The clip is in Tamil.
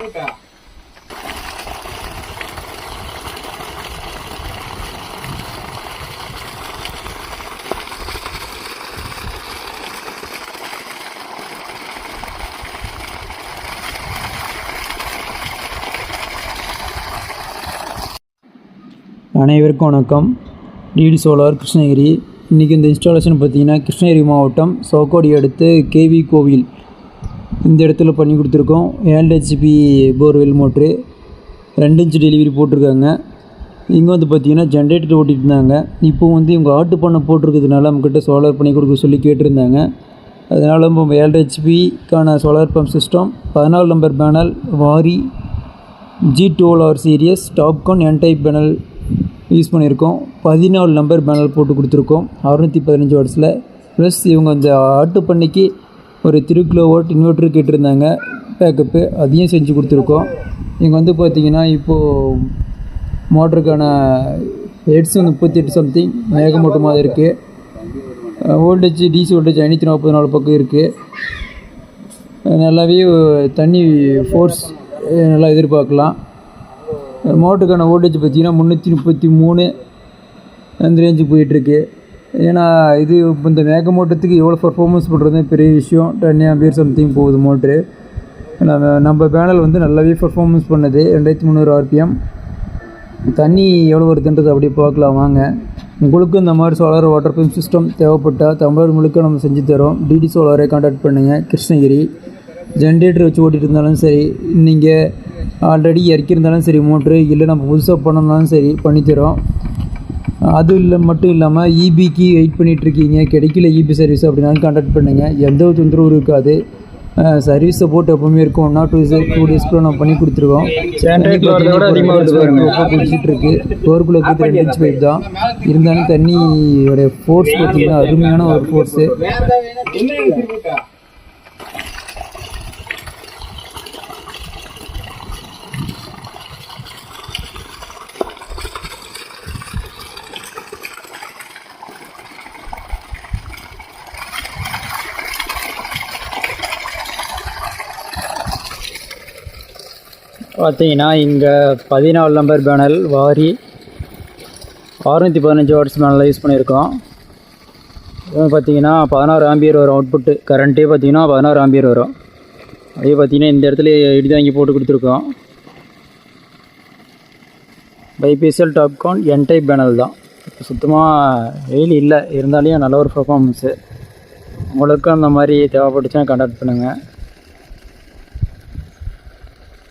அனைவருக்கும் வணக்கம். DT solar Krishnagiri. இன்றைக்கி இந்த இன்ஸ்டாலேஷன் பார்த்திங்கன்னா கிருஷ்ணகிரி மாவட்டம் சோக்கோடி அடுத்து கேவி கோவில் இந்த இடத்துல பண்ணி கொடுத்துருக்கோம். 7 HP borewell motor 2 inch delivery போட்டிருக்காங்க. இங்கே வந்து பார்த்திங்கன்னா ஜென்ரேட்டர் ஓட்டிகிட்டு இருந்தாங்க. இப்போ வந்து இவங்க ஆட்டு பண்ணை போட்டிருக்கிறதுனால நம்மக்கிட்ட சோலார் பண்ணி கொடுக்க சொல்லி கேட்டிருந்தாங்க. அதனால் நம்ம 7 HPக்கான solar pump system 14 number panel வாரி G12R series Topcon N type panel use பண்ணியிருக்கோம். 14 நம்பர் பேனல் போட்டு கொடுத்துருக்கோம் 615 வாட்ஸில். ப்ளஸ் இவங்க அந்த ஆட்டு பண்ணைக்கு ஒரு 3 kW இன்வெர்ட்ரு கேட்டிருந்தாங்க பேக்கப்பு, அதையும் செஞ்சு கொடுத்துருக்கோம். இங்கே வந்து பார்த்திங்கன்னா இப்போது மோட்டருக்கான ஹெட்ஸ் வந்து 38 சம்திங் மேகமூட்டமாக இருக்குது. வோல்டேஜ் டிசி வோல்டேஜ் 544 பக்கம் இருக்குது. நல்லாவே தண்ணி ஃபோர்ஸ் நல்லா எதிர்பார்க்கலாம். மோட்டருக்கான வோல்டேஜ் பார்த்திங்கன்னா 333 அந்த ரேஞ்சுக்கு போயிட்டுருக்கு. ஏன்னா இது இந்த மேகமூட்டத்துக்கு எவ்வளோ பர்ஃபார்மன்ஸ் பண்ணுறது பெரிய விஷயம். 10 ஆம்பியர் சம்திங் போகுது மோட்ரு. நம்ம பேனல் வந்து நல்லாவே பர்ஃபார்மன்ஸ் பண்ணுது. 2300 RPM. தண்ணி எவ்வளோ வருதுன்றது அப்படியே பார்க்கலாம் வாங்க. உங்களுக்கும் இந்த மாதிரி சோலார் வாட்டர் பம்ப் சிஸ்டம் தேவைப்பட்டால் தமிழர் முழுக்க நம்ம செஞ்சு தரோம். டிடி சோலாரை கான்டாக்ட் பண்ணுங்கள். கிருஷ்ணகிரி. ஜென்ரேட்டர் வச்சு ஓட்டிகிட்டு இருந்தாலும் சரி, நீங்கள் ஆல்ரெடி இறக்கியிருந்தாலும் சரி மோட்ரு, இல்லை நம்ம புதுசாக பண்ணணும்னாலும் சரி பண்ணித்தரோம். அது மட்டும் இல்லாமல் இபிக்கு வெயிட் பண்ணிகிட்ருக்கீங்க, கிடைக்கல இபி சர்வீஸ் அப்படின்னாலும் கான்டாக்ட் பண்ணுங்கள். எந்த ஒரு தொந்தரவும் இருக்காது. சர்வீஸ் சப்போர்ட் எப்பவுமே இருக்கும். 1 or 2 டேஸ்க்குள்ள நம்ம பண்ணி கொடுத்துருவோம். பிடிச்சிட்ருக்கு. போருக்குள்ளே 2 இன்ச் பைப் தான் இருந்தாலும் தண்ணியோடைய ஃபோர்ஸ் பார்த்திங்கன்னா அருமையான ஒரு ஃபோர்ஸு. பார்த்தீங்கன்னா இங்கே 14 நம்பர் பேனல் வாரி 615 வாட்ஸ் பேனலில் யூஸ் பண்ணியிருக்கோம். பார்த்தீங்கன்னா 16 ஆம்பியர் வரும் அவுட்புட்டு. கரண்ட்டே பார்த்தீங்கன்னா 16 ஆம்பியர் வரும். அதே பார்த்தீங்கன்னா இந்த இடத்துல இடிதாங்கி போட்டு கொடுத்துருக்கோம். பைபீசியல் டாப்கான் N டைப் பேனல் தான். சுத்தமாக வெயில் இல்லை, இருந்தாலும் நல்ல ஒரு பர்ஃபார்மன்ஸு. உங்களுக்கு அந்த மாதிரி தேவைப்பட்டுச்சுன்னா கான்டாக்ட் பண்ணுங்கள்.